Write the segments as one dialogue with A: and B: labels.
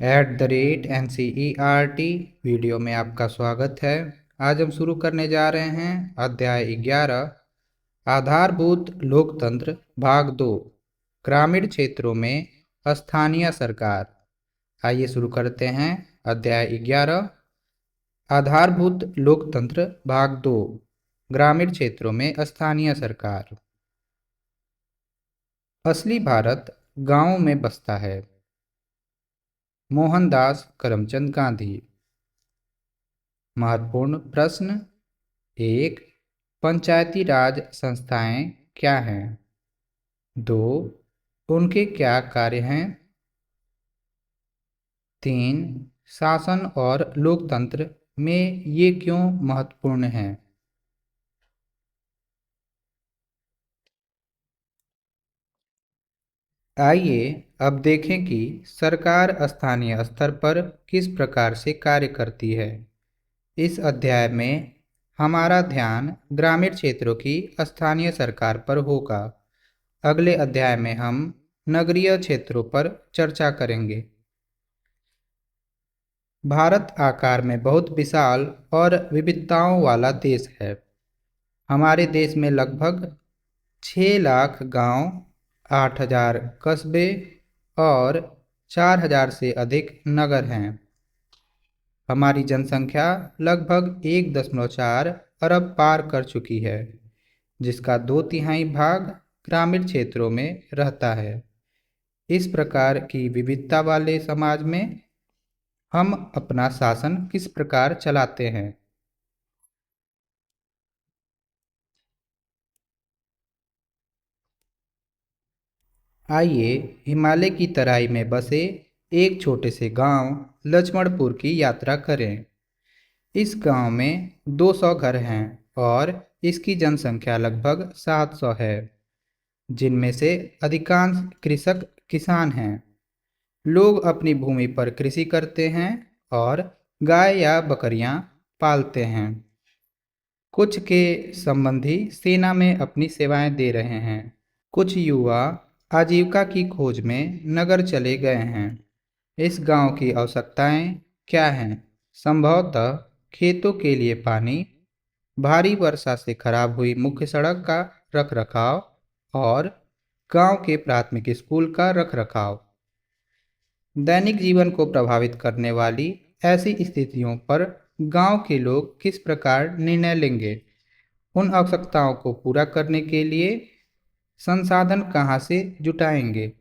A: @NCERT video में आपका स्वागत है। आज हम शुरू करने जा रहे हैं अध्याय 11 आधारभूत लोकतंत्र भाग 2 ग्रामीण क्षेत्रों में स्थानीय सरकार। आइए शुरू करते हैं। अध्याय 11 आधारभूत लोकतंत्र भाग 2 ग्रामीण क्षेत्रों में स्थानीय सरकार। असली भारत गांवों में बसता है। मोहनदास करमचंद गांधी। महत्वपूर्ण प्रश्न 1. पंचायती राज संस्थाएं क्या हैं? 2. उनके क्या कार्य हैं? 3. शासन और लोकतंत्र में ये क्यों महत्वपूर्ण हैं? आइए अब देखें कि सरकार स्थानीय स्तर पर किस प्रकार से कार्य करती है। इस अध्याय में हमारा ध्यान ग्रामीण क्षेत्रों की स्थानीय सरकार पर होगा। अगले अध्याय में हम नगरीय क्षेत्रों पर चर्चा करेंगे। भारत आकार में बहुत विशाल और विविधताओं वाला देश है। हमारे देश में लगभग 6 लाख गांव, 8,000 कस्बे और 4,000 से अधिक नगर हैं। हमारी जनसंख्या लगभग 1.4 अरब पार कर चुकी है, जिसका 2/3 भाग ग्रामीण क्षेत्रों में रहता है। इस प्रकार की विविधता वाले समाज में हम अपना शासन किस प्रकार चलाते हैं? आइए हिमालय की तराई में बसे एक छोटे से गांव लक्ष्मणपुर की यात्रा करें। इस गांव में 200 घर हैं और इसकी जनसंख्या लगभग 700 है, जिनमें से अधिकांश कृषक किसान हैं। लोग अपनी भूमि पर कृषि करते हैं और गाय या बकरियां पालते हैं। कुछ के संबंधी सेना में अपनी सेवाएं दे रहे हैं। कुछ युवा आजीविका की खोज में नगर चले गए हैं। इस गांव की आवश्यकताएं क्या हैं? संभवतः खेतों के लिए पानी, भारी वर्षा से खराब हुई मुख्य सड़क का रखरखाव और गांव के प्राथमिक स्कूल का रखरखाव। दैनिक जीवन को प्रभावित करने वाली ऐसी स्थितियों पर गांव के लोग किस प्रकार निर्णय लेंगे? उन आवश्यकताओं को पूरा करने के लिए संसाधन कहां से जुटाएंगे?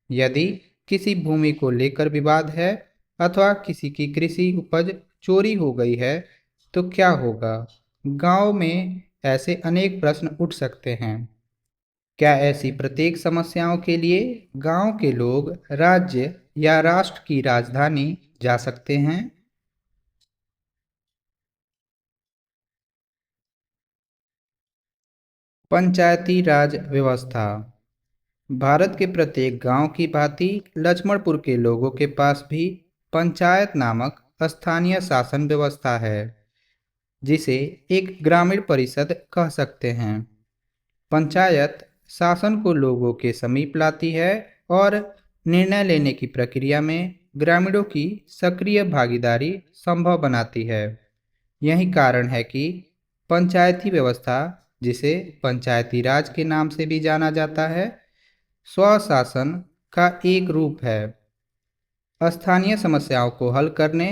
A: यदि किसी भूमि को लेकर विवाद है अथवा किसी की कृषि उपज चोरी हो गई है तो क्या होगा? गांव में ऐसे अनेक प्रश्न उठ सकते हैं। क्या ऐसी प्रत्येक समस्याओं के लिए गांव के लोग राज्य या राष्ट्र की राजधानी जा सकते हैं? पंचायती राज व्यवस्था। भारत के प्रत्येक गांव की भांति लक्ष्मणपुर के लोगों के पास भी पंचायत नामक स्थानीय शासन व्यवस्था है, जिसे एक ग्रामीण परिषद कह सकते हैं। पंचायत शासन को लोगों के समीप लाती है और निर्णय लेने की प्रक्रिया में ग्रामीणों की सक्रिय भागीदारी संभव बनाती है। यही कारण है कि पंचायती व्यवस्था, जिसे पंचायती राज के नाम से भी जाना जाता है, स्वशासन का एक रूप है। स्थानीय समस्याओं को हल करने,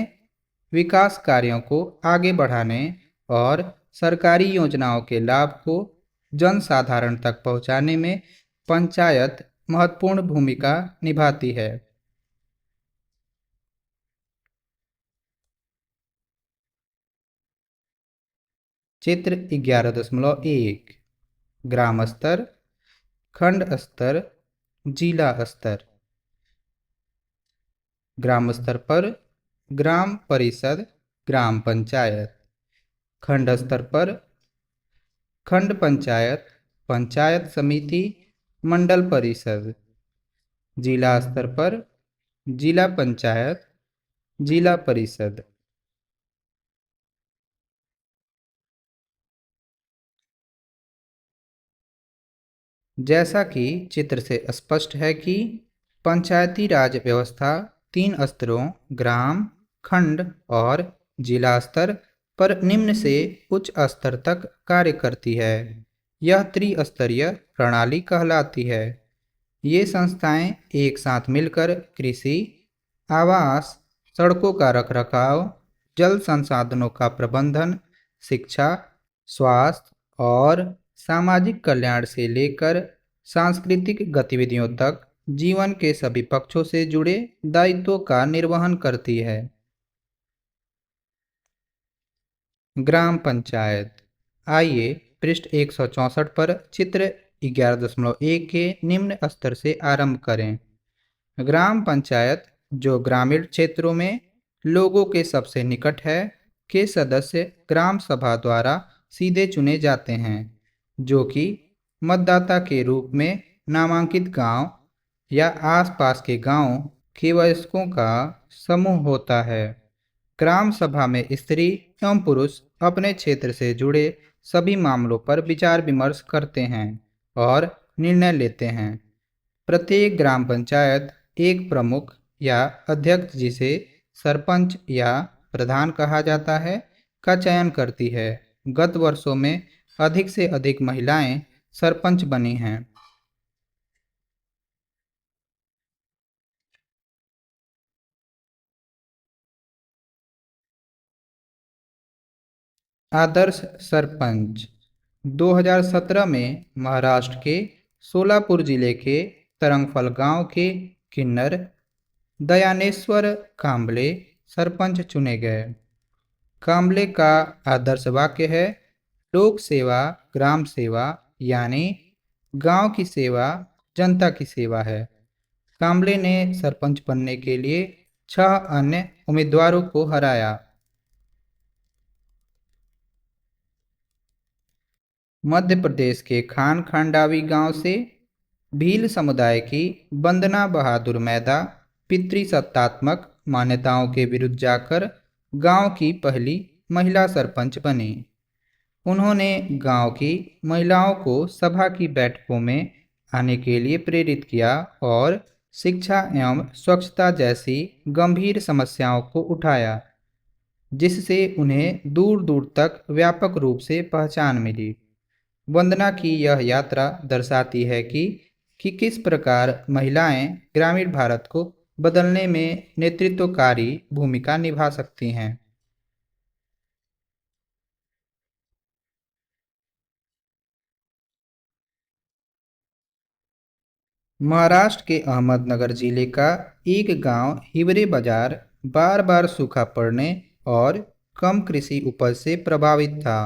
A: विकास कार्यों को आगे बढ़ाने और सरकारी योजनाओं के लाभ को जनसाधारण तक पहुंचाने में पंचायत महत्वपूर्ण भूमिका निभाती है। चित्र 11.1 ग्राम स्तर, खंड स्तर, जिला स्तर। ग्राम स्तर पर ग्राम परिषद, ग्राम पंचायत। खंड स्तर पर खंड पंचायत, पंचायत समिति, मंडल परिषद। जिला स्तर पर जिला पंचायत, जिला परिषद। जैसा कि चित्र से स्पष्ट है कि पंचायती राज व्यवस्था 3 स्तरों ग्राम, खंड और जिला स्तर पर निम्न से उच्च स्तर तक कार्य करती है। यह त्रिस्तरीय प्रणाली कहलाती है। ये संस्थाएं एक साथ मिलकर कृषि, आवास, सड़कों का रखरखाव, जल संसाधनों का प्रबंधन, शिक्षा, स्वास्थ्य और सामाजिक कल्याण से लेकर सांस्कृतिक गतिविधियों तक जीवन के सभी पक्षों से जुड़े दायित्वों का निर्वहन करती है। ग्राम पंचायत। आइए पृष्ठ 164 पर चित्र 11.1 के निम्न स्तर से आरंभ करें। ग्राम पंचायत, जो ग्रामीण क्षेत्रों में लोगों के सबसे निकट है, के सदस्य ग्राम सभा द्वारा सीधे चुने जाते हैं, जो कि मतदाता के रूप में नामांकित गांव या आसपास के गांवों के वयस्कों का समूह होता है। ग्राम सभा में स्त्री एवं पुरुष अपने क्षेत्र से जुड़े सभी मामलों पर विचार विमर्श करते हैं और निर्णय लेते हैं। प्रत्येक ग्राम पंचायत एक प्रमुख या अध्यक्ष, जिसे सरपंच या प्रधान कहा जाता है, का चयन करती है। गत वर्षों में अधिक से अधिक महिलाएं सरपंच बनी हैं। आदर्श सरपंच। 2017 में महाराष्ट्र के सोलापुर जिले के तरंगफल गांव के किन्नर दयानेश्वर कांबले सरपंच चुने गए। कांबले का आदर्श वाक्य है, लोक सेवा ग्राम सेवा, यानी गांव की सेवा जनता की सेवा है। कांबले ने सरपंच बनने के लिए 6 अन्य उम्मीदवारों को हराया। मध्य प्रदेश के खान खांडावी गांव से भील समुदाय की वंदना बहादुर मैदा पितृसत्तात्मक मान्यताओं के विरुद्ध जाकर गांव की पहली महिला सरपंच बनी। उन्होंने गांव की महिलाओं को सभा की बैठकों में आने के लिए प्रेरित किया और शिक्षा एवं स्वच्छता जैसी गंभीर समस्याओं को उठाया, जिससे उन्हें दूर दूर तक व्यापक रूप से पहचान मिली। वंदना की यह यात्रा दर्शाती है कि किस प्रकार महिलाएं ग्रामीण भारत को बदलने में नेतृत्वकारी भूमिका निभा सकती हैं। महाराष्ट्र के अहमदनगर जिले का एक गांव हिवरे बाजार बार बार सूखा पड़ने और कम कृषि उपज से प्रभावित था।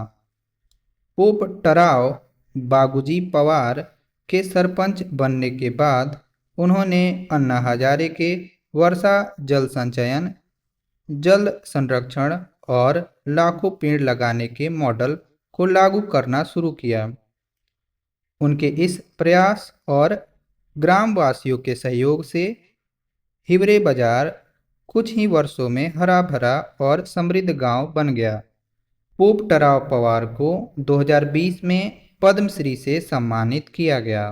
A: पोप टराव बागुजी पवार के सरपंच बनने के बाद उन्होंने अन्ना हजारे के वर्षा जल संचयन, जल संरक्षण और लाखों पेड़ लगाने के मॉडल को लागू करना शुरू किया। उनके इस प्रयास और ग्रामवासियों के सहयोग से हिवरे बाजार कुछ ही वर्षों में हरा भरा और समृद्ध गांव बन गया। पोप टराव पवार को 2020 में पद्मश्री से सम्मानित किया गया।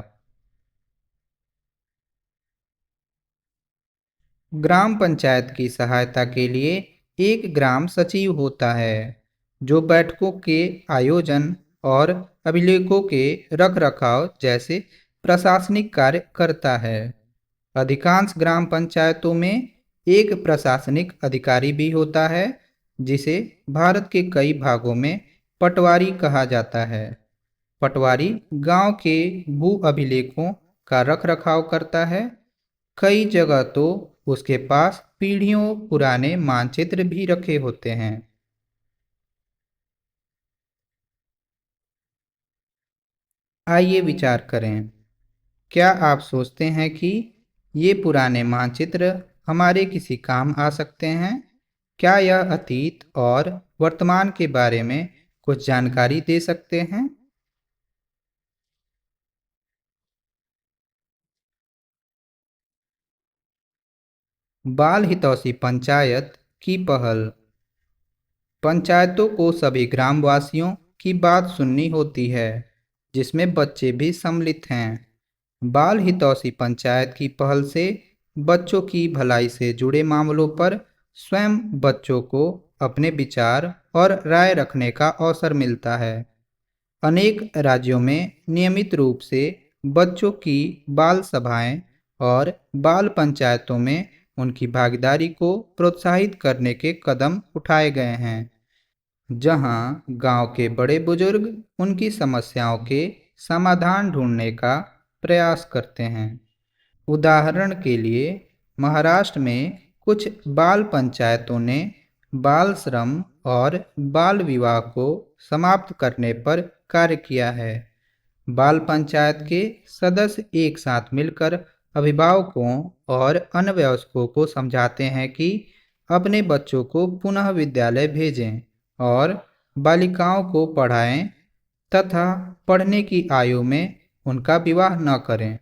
A: ग्राम पंचायत की सहायता के लिए एक ग्राम सचिव होता है, जो बैठकों के आयोजन और अभिलेखों के रखरखाव जैसे प्रशासनिक कार्य करता है। अधिकांश ग्राम पंचायतों में एक प्रशासनिक अधिकारी भी होता है, जिसे भारत के कई भागों में पटवारी कहा जाता है। पटवारी गांव के भू अभिलेखों का रखरखाव करता है। कई जगह तो उसके पास पीढ़ियों पुराने मानचित्र भी रखे होते हैं। आइए विचार करें, क्या आप सोचते हैं कि ये पुराने मानचित्र हमारे किसी काम आ सकते हैं? क्या यह अतीत और वर्तमान के बारे में कुछ जानकारी दे सकते हैं? बाल हितैषी पंचायत की पहल। पंचायतों को सभी ग्रामवासियों की बात सुननी होती है, जिसमें बच्चे भी सम्मिलित हैं। बाल हितैषी पंचायत की पहल से बच्चों की भलाई से जुड़े मामलों पर स्वयं बच्चों को अपने विचार और राय रखने का अवसर मिलता है। अनेक राज्यों में नियमित रूप से बच्चों की बाल सभाएं और बाल पंचायतों में उनकी भागीदारी को प्रोत्साहित करने के कदम उठाए गए हैं, जहां गांव के बड़े बुजुर्ग उनकी समस्याओं के समाधान ढूंढने का प्रयास करते हैं। उदाहरण के लिए, महाराष्ट्र में कुछ बाल पंचायतों ने बाल श्रम और बाल विवाह को समाप्त करने पर कार्य किया है। बाल पंचायत के सदस्य एक साथ मिलकर अभिभावकों और अन्य वयस्कों को समझाते हैं कि अपने बच्चों को पुनः विद्यालय भेजें और बालिकाओं को पढ़ाएं तथा पढ़ने की आयु में उनका विवाह न करें।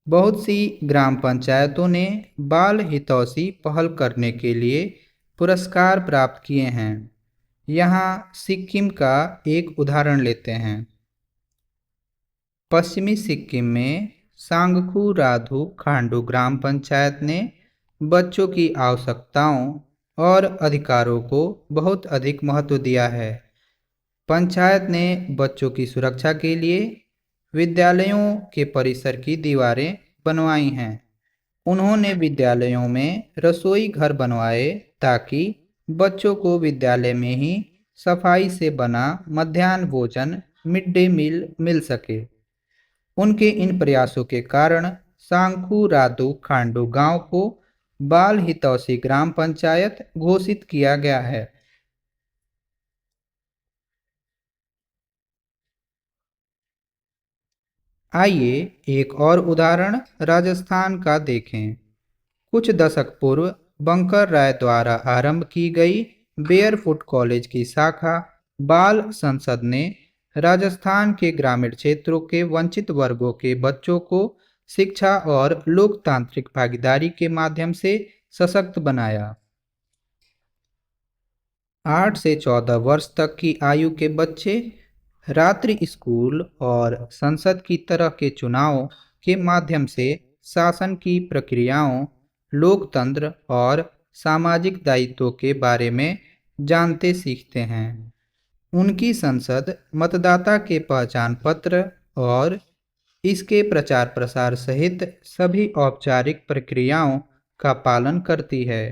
A: बहुत सी ग्राम पंचायतों ने बाल हितैषी पहल करने के लिए पुरस्कार प्राप्त किए हैं। यहाँ सिक्किम का एक उदाहरण लेते हैं। पश्चिमी सिक्किम में सांगखू राधु खांडू ग्राम पंचायत ने बच्चों की आवश्यकताओं और अधिकारों को बहुत अधिक महत्व दिया है। पंचायत ने बच्चों की सुरक्षा के लिए विद्यालयों के परिसर की दीवारें बनवाई हैं। उन्होंने विद्यालयों में रसोई घर बनवाए ताकि बच्चों को विद्यालय में ही सफाई से बना मध्याह्न भोजन मिड डे मील मिल सके। उनके इन प्रयासों के कारण सांखू रादू खांडू गांव को बाल हितैषी ग्राम पंचायत घोषित किया गया है। आइए एक और उदाहरण राजस्थान का देखें। कुछ दशक पूर्व बंकर राय द्वारा आरंभ की गई बेयरफुट कॉलेज की शाखा बाल संसद ने राजस्थान के ग्रामीण क्षेत्रों के वंचित वर्गों के बच्चों को शिक्षा और लोकतांत्रिक भागीदारी के माध्यम से सशक्त बनाया। 8 से 14 वर्ष तक की आयु के बच्चे रात्रि स्कूल और संसद की तरह के चुनावों के माध्यम से शासन की प्रक्रियाओं, लोकतंत्र और सामाजिक दायित्वों के बारे में जानते सीखते हैं। उनकी संसद मतदाता के पहचान पत्र और इसके प्रचार प्रसार सहित सभी औपचारिक प्रक्रियाओं का पालन करती है।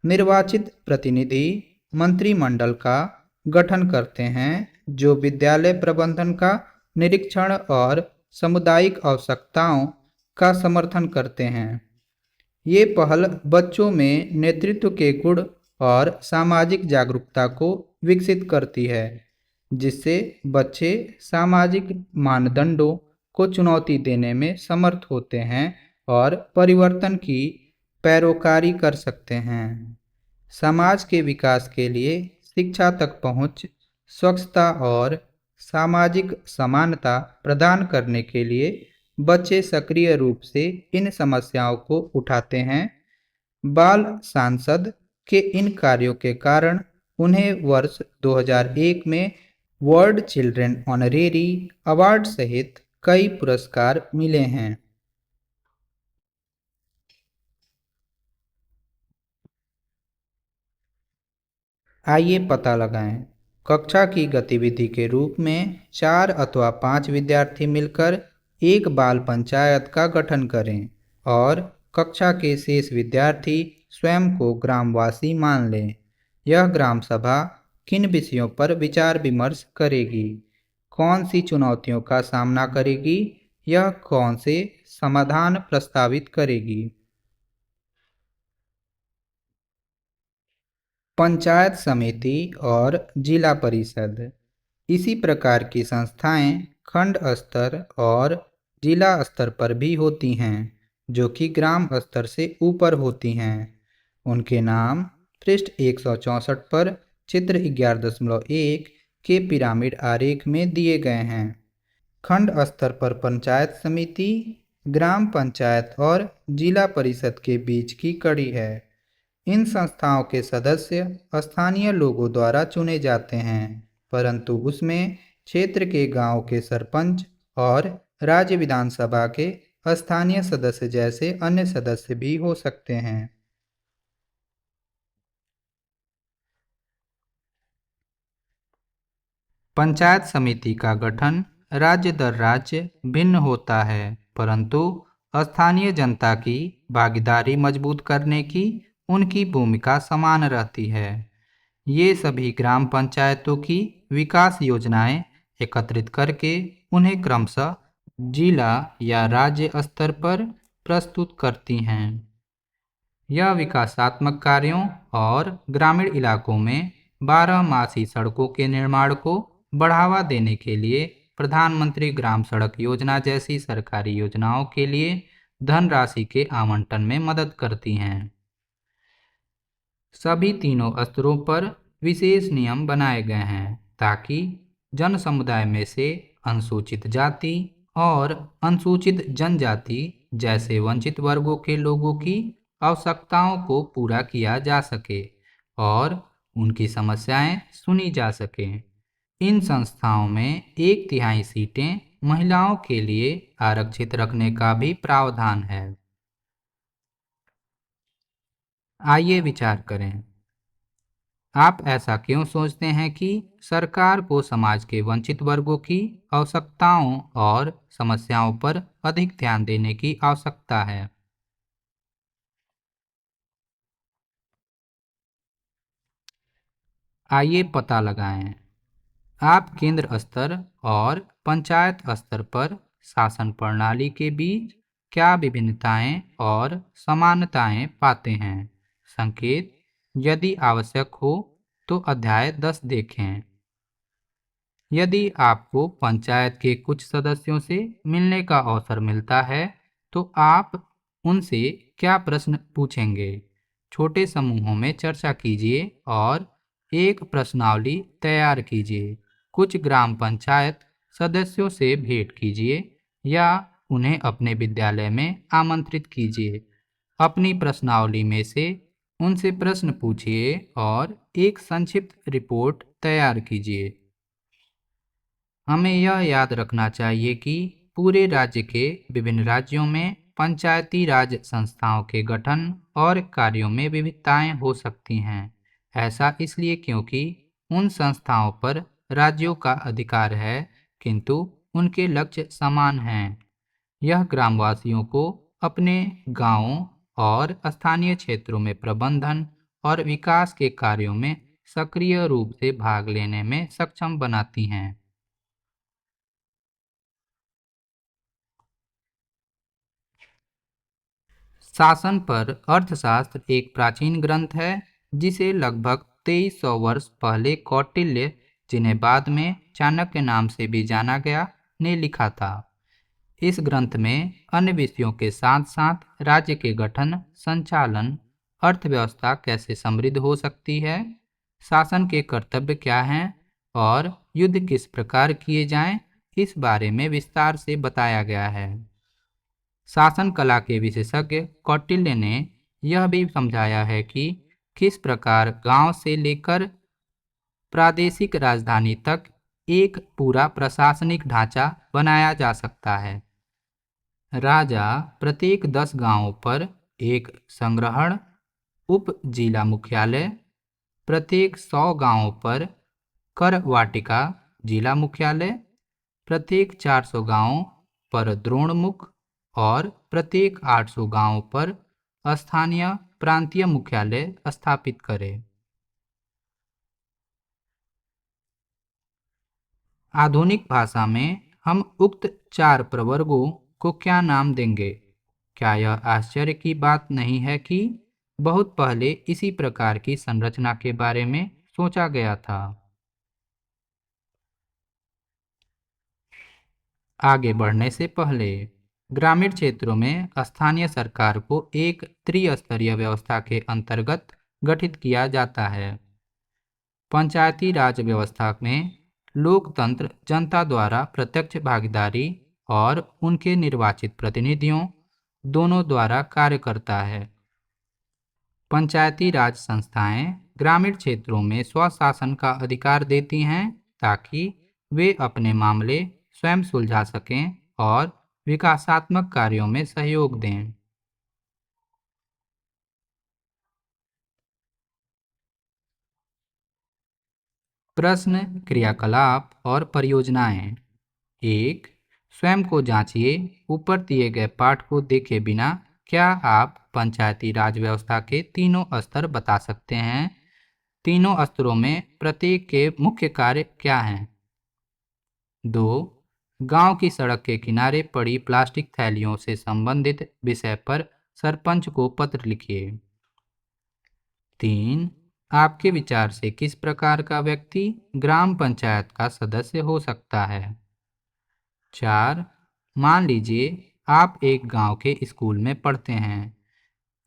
A: निर्वाचित प्रतिनिधि मंत्रिमंडल का गठन करते हैं जो विद्यालय प्रबंधन का निरीक्षण और सामुदायिक आवश्यकताओं का समर्थन करते हैं। ये पहल बच्चों में नेतृत्व के गुण और सामाजिक जागरूकता को विकसित करती है, जिससे बच्चे सामाजिक मानदंडों को चुनौती देने में समर्थ होते हैं और परिवर्तन की पैरोकारी कर सकते हैं। समाज के विकास के लिए शिक्षा तक पहुंच, स्वच्छता और सामाजिक समानता प्रदान करने के लिए बच्चे सक्रिय रूप से इन समस्याओं को उठाते हैं। बाल सांसद के इन कार्यों के कारण उन्हें वर्ष 2001 में वर्ल्ड चिल्ड्रन ऑनरेरी अवार्ड सहित कई पुरस्कार मिले हैं। आइए पता लगाएं। कक्षा की गतिविधि के रूप में 4 अथवा 5 विद्यार्थी मिलकर एक बाल पंचायत का गठन करें और कक्षा के शेष विद्यार्थी स्वयं को ग्रामवासी मान लें। यह ग्राम सभा किन विषयों पर विचार विमर्श करेगी, कौन सी चुनौतियों का सामना करेगी, यह कौन से समाधान प्रस्तावित करेगी। पंचायत समिति और जिला परिषद। इसी प्रकार की संस्थाएं खंड स्तर और जिला स्तर पर भी होती हैं, जो कि ग्राम स्तर से ऊपर होती हैं। उनके नाम पृष्ठ 164 पर चित्र 11.1 के पिरामिड आरेख में दिए गए हैं। खंड स्तर पर पंचायत समिति ग्राम पंचायत और जिला परिषद के बीच की कड़ी है। इन संस्थाओं के सदस्य स्थानीय लोगों द्वारा चुने जाते हैं, परंतु उसमें क्षेत्र के गांव के सरपंच और राज्य विधानसभा के स्थानीय सदस्य जैसे अन्य सदस्य भी हो सकते हैं। पंचायत समिति का गठन राज्य दर राज्य भिन्न होता है, परंतु स्थानीय जनता की भागीदारी मजबूत करने की उनकी भूमिका समान रहती है। ये सभी ग्राम पंचायतों की विकास योजनाएं एकत्रित करके उन्हें क्रमशः जिला या राज्य स्तर पर प्रस्तुत करती हैं। यह विकासात्मक कार्यों और ग्रामीण इलाकों में 12 मासी सड़कों के निर्माण को बढ़ावा देने के लिए प्रधानमंत्री ग्राम सड़क योजना जैसी सरकारी योजनाओं के लिए धनराशि के आवंटन में मदद करती हैं। सभी तीनों स्तरों पर विशेष नियम बनाए गए हैं ताकि जन समुदाय में से अनुसूचित जाति और अनुसूचित जनजाति जैसे वंचित वर्गों के लोगों की आवश्यकताओं को पूरा किया जा सके और उनकी समस्याएं सुनी जा सकें। इन संस्थाओं में 1/3 सीटें महिलाओं के लिए आरक्षित रखने का भी प्रावधान है। आइए विचार करें, आप ऐसा क्यों सोचते हैं कि सरकार को समाज के वंचित वर्गों की आवश्यकताओं और समस्याओं पर अधिक ध्यान देने की आवश्यकता है? आइए पता लगाएं। आप केंद्र स्तर और पंचायत स्तर पर शासन प्रणाली के बीच क्या विभिन्नताएं और समानताएं पाते हैं? संकेत: यदि आवश्यक हो तो अध्याय 10 देखें। यदि आपको पंचायत के कुछ सदस्यों से मिलने का अवसर मिलता है तो आप उनसे क्या प्रश्न पूछेंगे? छोटे समूहों में चर्चा कीजिए और एक प्रश्नावली तैयार कीजिए। कुछ ग्राम पंचायत सदस्यों से भेंट कीजिए या उन्हें अपने विद्यालय में आमंत्रित कीजिए। अपनी प्रश्नावली में से उनसे प्रश्न पूछिए और एक संक्षिप्त रिपोर्ट तैयार कीजिए। हमें यह याद रखना चाहिए कि पूरे राज्य के विभिन्न राज्यों में पंचायती राज संस्थाओं के गठन और कार्यों में विविधताएं हो सकती हैं। ऐसा इसलिए क्योंकि उन संस्थाओं पर राज्यों का अधिकार है, किंतु उनके लक्ष्य समान हैं। यह ग्रामवासियों को अपने गांवों और स्थानीय क्षेत्रों में प्रबंधन और विकास के कार्यों में सक्रिय रूप से भाग लेने में सक्षम बनाती हैं। शासन पर अर्थशास्त्र एक प्राचीन ग्रंथ है जिसे लगभग 2300 वर्ष पहले कौटिल्य, जिन्हें बाद में चाणक्य नाम से भी जाना गया, ने लिखा था। इस ग्रंथ में अन्य विषयों के साथ साथ राज्य के गठन, संचालन, अर्थव्यवस्था कैसे समृद्ध हो सकती है, शासन के कर्तव्य क्या हैं और युद्ध किस प्रकार किए जाएं, इस बारे में विस्तार से बताया गया है। शासन कला के विशेषज्ञ कौटिल्य ने यह भी समझाया है कि किस प्रकार गांव से लेकर प्रादेशिक राजधानी तक एक पूरा प्रशासनिक ढांचा बनाया जा सकता है। राजा प्रत्येक 10 गांवों पर एक संग्रहण उप जिला मुख्यालय, प्रत्येक 100 गांवों पर कर वाटिका जिला मुख्यालय, प्रत्येक 400 गांवों पर द्रोणमुख और प्रत्येक 800 गांवों पर स्थानीय प्रांतीय मुख्यालय स्थापित करें। आधुनिक भाषा में हम उक्त 4 प्रवर्गों को क्या नाम देंगे? क्या यह आश्चर्य की बात नहीं है कि बहुत पहले इसी प्रकार की संरचना के बारे में सोचा गया था। आगे बढ़ने से पहले ग्रामीण क्षेत्रों में स्थानीय सरकार को एक त्रिस्तरीय व्यवस्था के अंतर्गत गठित किया जाता है। पंचायती राज व्यवस्था में लोकतंत्र जनता द्वारा प्रत्यक्ष भागीदारी और उनके निर्वाचित प्रतिनिधियों दोनों द्वारा कार्य करता है। पंचायती राज संस्थाएं ग्रामीण क्षेत्रों में स्वशासन का अधिकार देती हैं ताकि वे अपने मामले स्वयं सुलझा सकें और विकासात्मक कार्यों में सहयोग दें। प्रश्न, क्रियाकलाप और परियोजनाएं। 1. स्वयं को जांचिए। ऊपर दिए गए पाठ को देखे बिना क्या आप पंचायती राज व्यवस्था के तीनों स्तर बता सकते हैं? तीनों स्तरों में प्रत्येक के मुख्य कार्य क्या हैं? 2. गांव की सड़क के किनारे पड़ी प्लास्टिक थैलियों से संबंधित विषय पर सरपंच को पत्र लिखिए। 3. आपके विचार से किस प्रकार का व्यक्ति ग्राम पंचायत का सदस्य हो सकता है? 4. मान लीजिए आप एक गांव के स्कूल में पढ़ते हैं।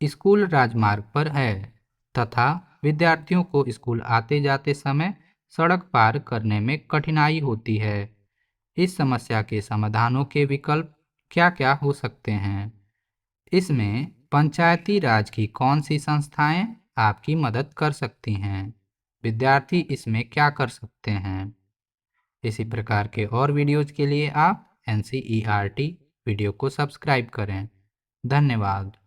A: स्कूल राजमार्ग पर है तथा विद्यार्थियों को स्कूल आते जाते समय सड़क पार करने में कठिनाई होती है। इस समस्या के समाधानों के विकल्प क्या-क्या हो सकते हैं? इसमें पंचायती राज की कौन सी संस्थाएं आपकी मदद कर सकती हैं? विद्यार्थी इसमें क्या कर सकते हैं? इसी प्रकार के और वीडियोज के लिए आप NCERT वीडियो को सब्सक्राइब करें। धन्यवाद।